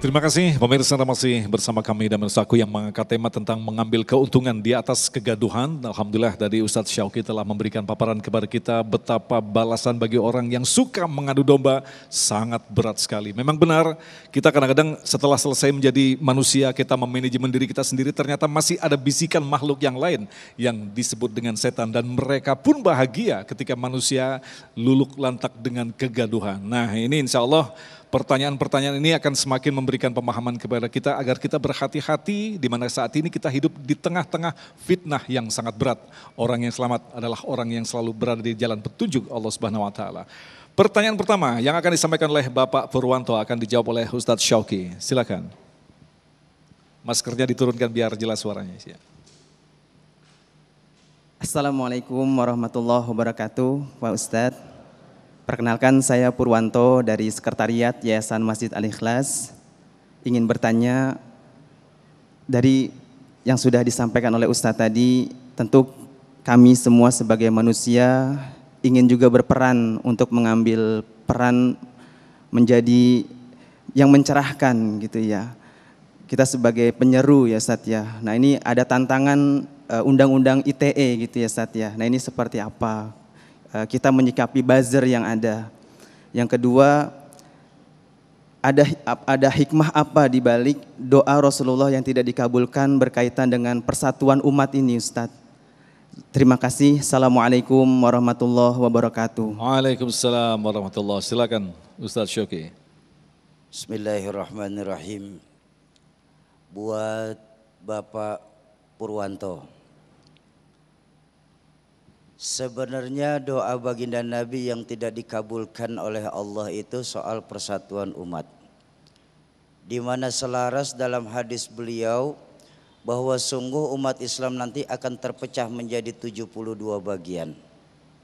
Terima kasih pemirsa, masih bersama kami dan Ustazku yang mengangkat tema tentang mengambil keuntungan di atas kegaduhan. Alhamdulillah dari Ustadz Syauqi telah memberikan paparan kepada kita betapa balasan bagi orang yang suka mengadu domba sangat berat sekali. Memang benar, kita kadang-kadang setelah selesai menjadi manusia, kita memanajemen diri kita sendiri, ternyata masih ada bisikan makhluk yang lain yang disebut dengan setan. Dan mereka pun bahagia ketika manusia luluk lantak dengan kegaduhan. Nah ini insya Allah pertanyaan-pertanyaan ini akan semakin memberikan pemahaman kepada kita agar kita berhati-hati di mana saat ini kita hidup di tengah-tengah fitnah yang sangat berat. Orang yang selamat adalah orang yang selalu berada di jalan petunjuk Allah Subhanahu wa taala. Pertanyaan pertama yang akan disampaikan oleh Bapak Purwanto akan dijawab oleh Ustadz Syauqi. Silakan. Maskernya diturunkan biar jelas suaranya. Assalamualaikum warahmatullahi wabarakatuh, Pak Ustadz. Perkenalkan, saya Purwanto dari Sekretariat Yayasan Masjid Al-Ikhlas. Ingin bertanya, dari yang sudah disampaikan oleh Ustadz tadi, tentu kami semua sebagai manusia ingin juga berperan untuk mengambil peran menjadi yang mencerahkan gitu ya. Kita sebagai penyeru ya Ustadz ya. Nah ini ada tantangan undang-undang ITE gitu ya Ustadz ya. Nah ini seperti apa? Kita menyikapi buzzer yang ada. Yang kedua, ada hikmah apa di balik doa Rasulullah yang tidak dikabulkan berkaitan dengan persatuan umat ini Ustadz. Terima kasih. Assalamualaikum warahmatullahi wabarakatuh. Waalaikumsalam warahmatullahi wabarakatuh. Silakan Ustadz Syauqi. Bismillahirrahmanirrahim. Buat Bapak Purwanto, sebenarnya doa baginda Nabi yang tidak dikabulkan oleh Allah itu soal persatuan umat. Di mana selaras dalam hadis beliau bahwa sungguh umat Islam nanti akan terpecah menjadi 72 bagian.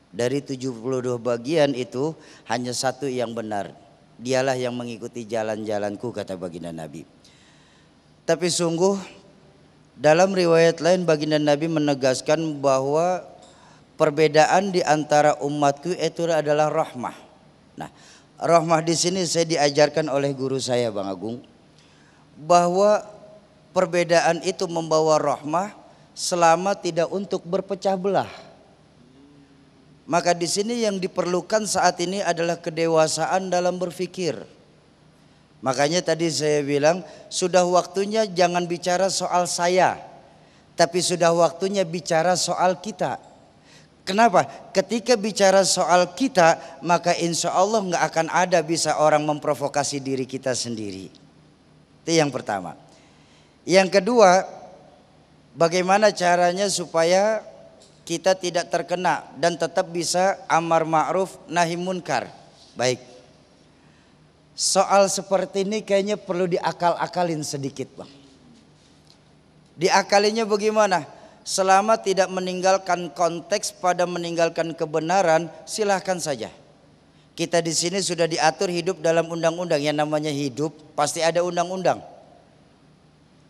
Dari 72 bagian itu hanya satu yang benar. Dialah yang mengikuti jalan-jalanku, kata baginda Nabi. Tapi sungguh dalam riwayat lain baginda Nabi menegaskan bahwa perbedaan di antara umatku itu adalah rahmah. Nah, rahmah di sini saya diajarkan oleh guru saya Bang Agung bahwa perbedaan itu membawa rahmah selama tidak untuk berpecah belah. Maka di sini yang diperlukan saat ini adalah kedewasaan dalam berpikir. Makanya tadi saya bilang sudah waktunya jangan bicara soal saya, tapi sudah waktunya bicara soal kita. Kenapa? Ketika bicara soal kita, maka insya Allah nggak akan ada bisa orang memprovokasi diri kita sendiri. Itu yang pertama. Yang kedua, bagaimana caranya supaya kita tidak terkena dan tetap bisa amar ma'ruf nahi munkar. Baik. Soal seperti ini kayaknya perlu diakal-akalin sedikit Bang. Diakalinya bagaimana? Selama tidak meninggalkan konteks pada meninggalkan kebenaran, silahkan saja. Kita di sini sudah diatur hidup dalam undang-undang. Yang namanya hidup pasti ada undang-undang.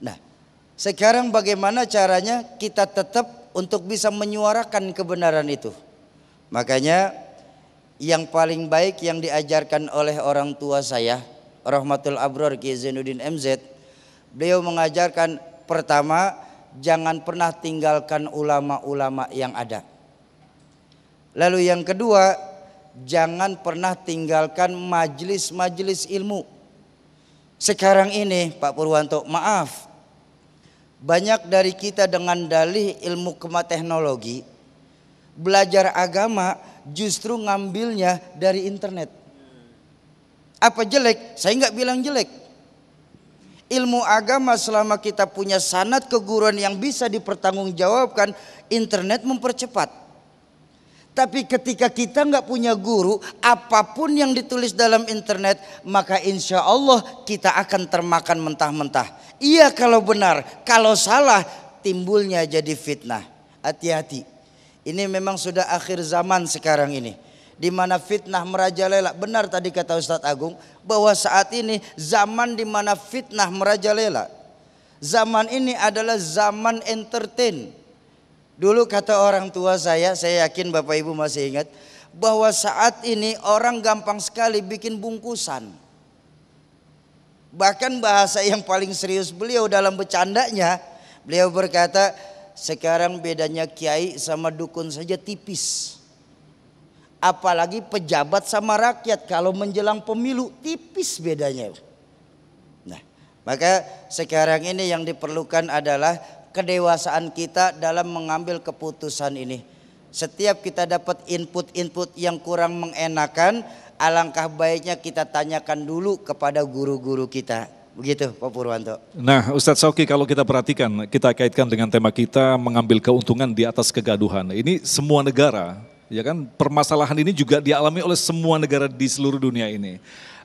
Nah, sekarang bagaimana caranya kita tetap untuk bisa menyuarakan kebenaran itu? Makanya yang paling baik yang diajarkan oleh orang tua saya, Rahmatul Abror Ki Zainuddin MZ, beliau mengajarkan pertama, jangan pernah tinggalkan ulama-ulama yang ada. Lalu yang kedua, jangan pernah tinggalkan majelis-majelis ilmu. Sekarang ini Pak Purwanto, maaf, banyak dari kita dengan dalih ilmu teknologi, belajar agama justru ngambilnya dari internet. Apa jelek? Saya nggak bilang jelek. Ilmu agama selama kita punya sanad keguruan yang bisa dipertanggungjawabkan, internet mempercepat. Tapi ketika kita nggak punya guru, apapun yang ditulis dalam internet, maka insya Allah kita akan termakan mentah-mentah. Iya kalau benar, kalau salah timbulnya jadi fitnah. Hati-hati. Ini memang sudah akhir zaman sekarang ini, di mana fitnah merajalela. Benar tadi kata Ustadz Agung bahwa saat ini zaman di mana fitnah merajalela. Zaman ini adalah zaman entertain. Dulu kata orang tua saya yakin Bapak Ibu masih ingat, bahwa saat ini orang gampang sekali bikin bungkusan. Bahkan bahasa yang paling serius beliau dalam bercandanya, beliau berkata, sekarang bedanya kiai sama dukun saja tipis. Apalagi pejabat sama rakyat kalau menjelang pemilu, tipis bedanya. Nah, maka sekarang ini yang diperlukan adalah kedewasaan kita dalam mengambil keputusan ini. Setiap kita dapat input-input yang kurang mengenakan, alangkah baiknya kita tanyakan dulu kepada guru-guru kita. Begitu Pak Purwanto. Nah Ustadz Syauqi, kalau kita perhatikan, kita kaitkan dengan tema kita mengambil keuntungan di atas kegaduhan. Ini semua negara, ya kan, permasalahan ini juga dialami oleh semua negara di seluruh dunia ini.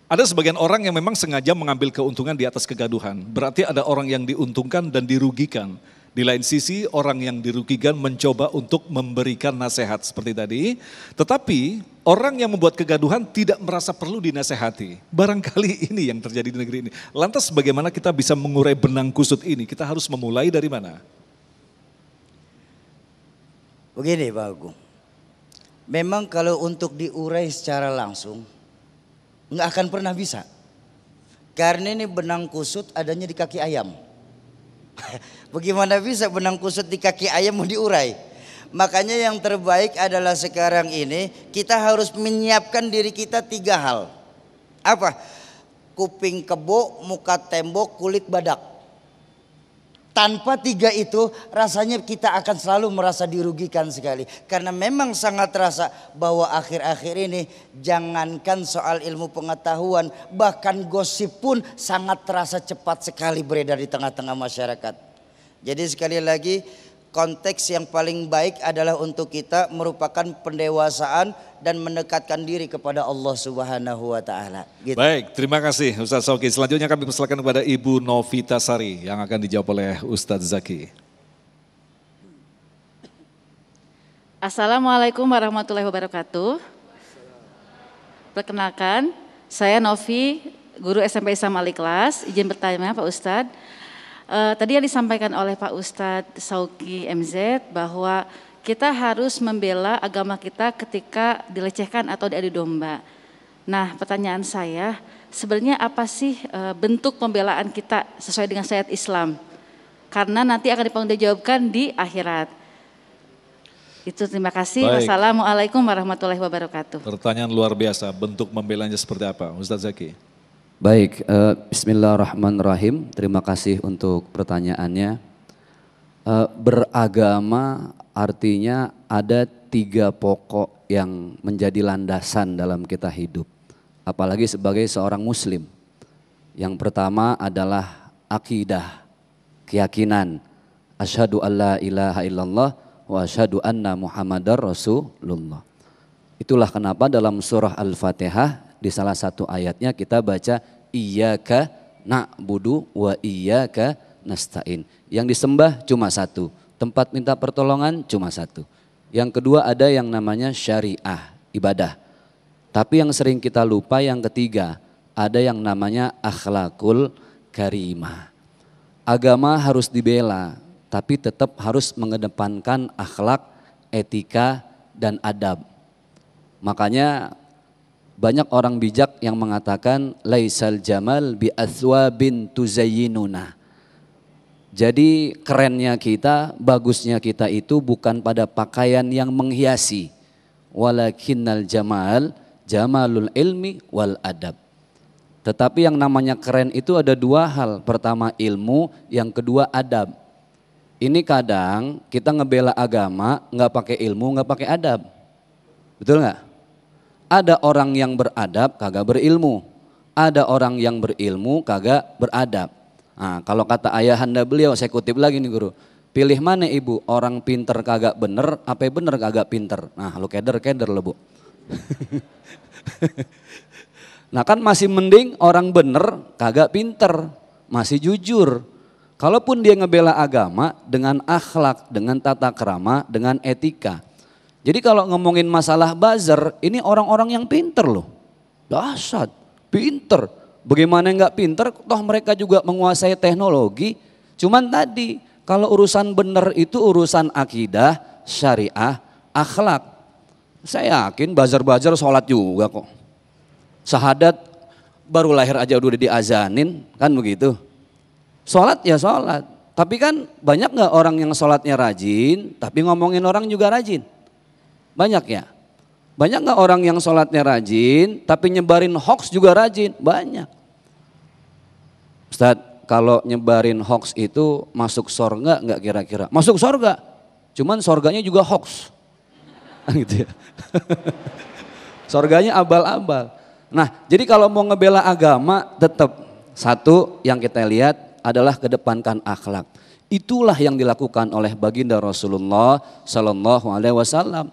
Ada sebagian orang yang memang sengaja mengambil keuntungan di atas kegaduhan. Berarti ada orang yang diuntungkan dan dirugikan. Di lain sisi orang yang dirugikan mencoba untuk memberikan nasihat seperti tadi. Tetapi orang yang membuat kegaduhan tidak merasa perlu dinasehati. Barangkali ini yang terjadi di negeri ini. Lantas bagaimana kita bisa mengurai benang kusut ini? Kita harus memulai dari mana? Begini Pak Agung. Memang kalau untuk diurai secara langsung nggak akan pernah bisa. Karena ini benang kusut adanya di kaki ayam. Bagaimana bisa benang kusut di kaki ayam mau diurai? Makanya yang terbaik adalah sekarang ini kita harus menyiapkan diri kita 3 hal. Apa? Kuping kebo, muka tembok, kulit badak. Tanpa 3 itu rasanya kita akan selalu merasa dirugikan sekali. Karena memang sangat terasa bahwa akhir-akhir ini jangankan soal ilmu pengetahuan, bahkan gosip pun sangat terasa cepat sekali beredar di tengah-tengah masyarakat. Jadi sekali lagi konteks yang paling baik adalah untuk kita merupakan pendewasaan dan mendekatkan diri kepada Allah Subhanahu wa taala. Gitu. Baik, terima kasih Ustadz Syauqi. Selanjutnya kami persilakan kepada Ibu Novita Sari yang akan dijawab oleh Ustadz Zaki. Assalamualaikum warahmatullahi wabarakatuh. Perkenalkan, saya Novi, guru SMP Islam Al-Ikhlas. Izin bertanya Pak Ustadz. Tadi yang disampaikan oleh Pak Ustadz Syauqi MZ bahwa kita harus membela agama kita ketika dilecehkan atau diadu domba. Nah, pertanyaan saya, sebenarnya apa sih bentuk pembelaan kita sesuai dengan syariat Islam? Karena nanti akan dipertanggungjawabkan di akhirat. Itu, terima kasih. Baik. Wassalamualaikum warahmatullahi wabarakatuh. Pertanyaan luar biasa, bentuk membelanya seperti apa Ustadz Zaki? Baik, bismillahirrahmanirrahim. Terima kasih untuk pertanyaannya. Beragama artinya ada 3 pokok yang menjadi landasan dalam kita hidup. Apalagi sebagai seorang muslim. Yang pertama adalah akidah, keyakinan. Asyhadu alla ilaha illallah wa asyhadu anna muhammadar rasulullah. Itulah kenapa dalam surah Al-Fatihah di salah satu ayatnya kita baca iyyaka na'budu wa iyyaka nasta'in. Yang disembah cuma satu, tempat minta pertolongan cuma satu. Yang kedua ada yang namanya syariah, ibadah. Tapi yang sering kita lupa yang ketiga, ada yang namanya akhlakul karimah. Agama harus dibela, tapi tetap harus mengedepankan akhlak, etika, dan adab. Makanya banyak orang bijak yang mengatakan laisal jamal bi athwabin tuzayyinuna. Jadi kerennya kita, bagusnya kita itu bukan pada pakaian yang menghiasi. Walakinnal jamal jamalul ilmi wal adab. Tetapi yang namanya keren itu ada 2 hal. Pertama ilmu, yang kedua adab. Ini kadang kita ngebela agama nggak pakai ilmu, nggak pakai adab. Betul nggak? Ada orang yang beradab kagak berilmu. Ada orang yang berilmu kagak beradab. Nah, kalau kata ayahanda beliau, saya kutip lagi nih guru. Pilih mana ibu, orang pinter kagak bener, apa bener kagak pinter. Nah lu keder lo bu. Nah kan masih mending orang bener kagak pinter, masih jujur. Kalaupun dia ngebela agama dengan akhlak, dengan tata krama, dengan etika. Jadi kalau ngomongin masalah buzzer, ini orang-orang yang pinter loh. Dahsyat, pinter. Bagaimana nggak pinter, toh mereka juga menguasai teknologi. Cuman tadi, kalau urusan bener itu urusan akidah, syariah, akhlak. Saya yakin buzzer-buzzer sholat juga kok. Syahadat baru lahir aja udah diazanin, kan begitu. Sholat ya sholat, tapi kan banyak nggak orang yang sholatnya rajin, tapi ngomongin orang juga rajin? Banyak ya? Banyak nggak orang yang sholatnya rajin, tapi nyebarin hoax juga rajin? Banyak. Ustadz, kalau nyebarin hoax itu masuk sorga nggak kira-kira? Masuk sorga, cuman sorganya juga hoax. Gitu ya. Sorganya abal-abal. Nah, jadi kalau mau ngebela agama tetap satu yang kita lihat adalah kedepankan akhlak. Itulah yang dilakukan oleh baginda Rasulullah Sallallahu Alaihi Wasallam,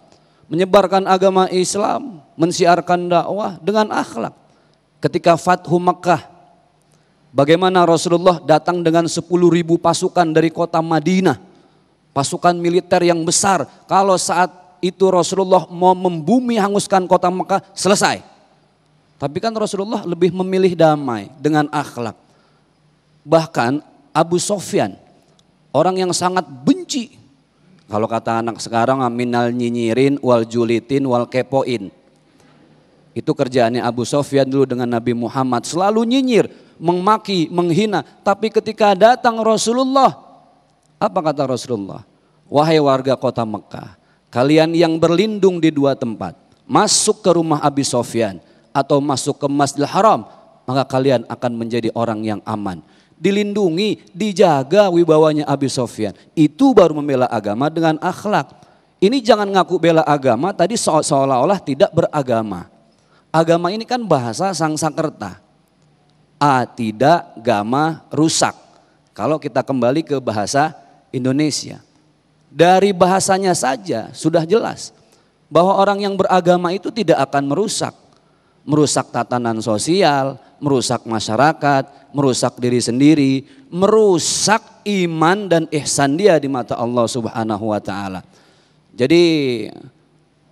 menyebarkan agama Islam, mensiarkan dakwah dengan akhlak. Ketika Fathu Makkah, bagaimana Rasulullah datang dengan 10.000 pasukan dari kota Madinah, pasukan militer yang besar. Kalau saat itu Rasulullah mau membumi hanguskan kota Mekah, selesai. Tapi kan Rasulullah lebih memilih damai dengan akhlak. Bahkan Abu Sofyan, orang yang sangat benci, kalau kata anak sekarang, minal nyinyirin wal julitin wal kepoin. Itu kerjaannya Abu Sofyan dulu dengan Nabi Muhammad, selalu nyinyir, memaki, menghina. Tapi ketika datang Rasulullah, apa kata Rasulullah? Wahai warga kota Mekah, kalian yang berlindung di dua tempat, masuk ke rumah Abi Sofyan atau masuk ke Masjidil Haram, maka kalian akan menjadi orang yang aman. Dilindungi, dijaga wibawanya Abi Sofyan. Itu baru membela agama dengan akhlak. Ini jangan ngaku bela agama, tadi seolah-olah tidak beragama. Agama ini kan bahasa Sangsakerta. Tidak, gama, rusak. Kalau kita kembali ke bahasa Indonesia. Dari bahasanya saja sudah jelas bahwa orang yang beragama itu tidak akan merusak. Merusak tatanan sosial, merusak masyarakat, merusak diri sendiri, merusak iman dan ihsan dia di mata Allah Subhanahu wa taala. Jadi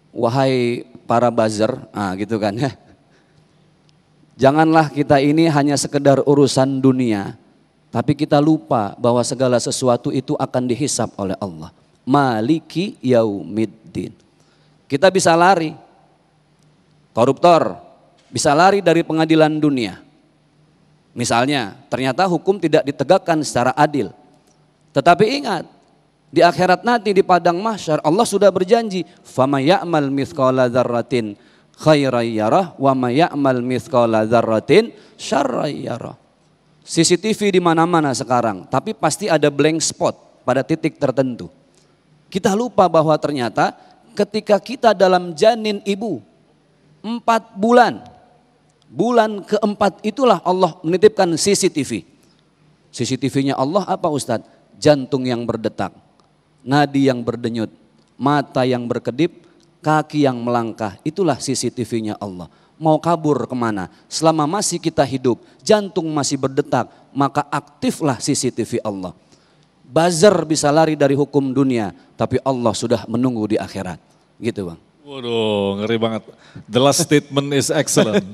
wahai para buzzer, gitu kan ya. Janganlah kita ini hanya sekedar urusan dunia, tapi kita lupa bahwa segala sesuatu itu akan dihisap oleh Allah. Maliki yaumiddin. Kita bisa lari, koruptor bisa lari dari pengadilan dunia. Misalnya ternyata hukum tidak ditegakkan secara adil. Tetapi ingat, di akhirat nanti di padang mahsyar Allah sudah berjanji, "Faman ya'mal mithqala dzarratin khairan yarah wa may ya'mal mithqala dzarratin syarran yarah." CCTV di mana-mana sekarang, tapi pasti ada blank spot pada titik tertentu. Kita lupa bahwa ternyata ketika kita dalam janin ibu 4 bulan, bulan keempat itulah Allah menitipkan CCTV. CCTV-nya Allah apa Ustadz? Jantung yang berdetak, nadi yang berdenyut, mata yang berkedip, kaki yang melangkah. Itulah CCTV-nya Allah. Mau kabur kemana? Selama masih kita hidup, jantung masih berdetak, maka aktiflah CCTV Allah. Buzzer bisa lari dari hukum dunia, tapi Allah sudah menunggu di akhirat. Gitu Bang. Waduh, ngeri banget. The last statement is excellent.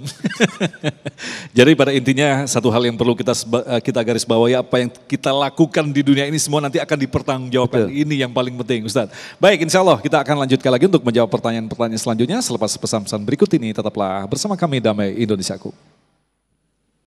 Jadi pada intinya satu hal yang perlu kita garis bawahi, apa yang kita lakukan di dunia ini semua nanti akan dipertanggungjawabkan. Betul. Ini yang paling penting Ustadz. Baik, insya Allah kita akan lanjutkan lagi untuk menjawab pertanyaan-pertanyaan selanjutnya selepas pesan-pesan berikut ini. Tetaplah bersama kami Damai Indonesiaku.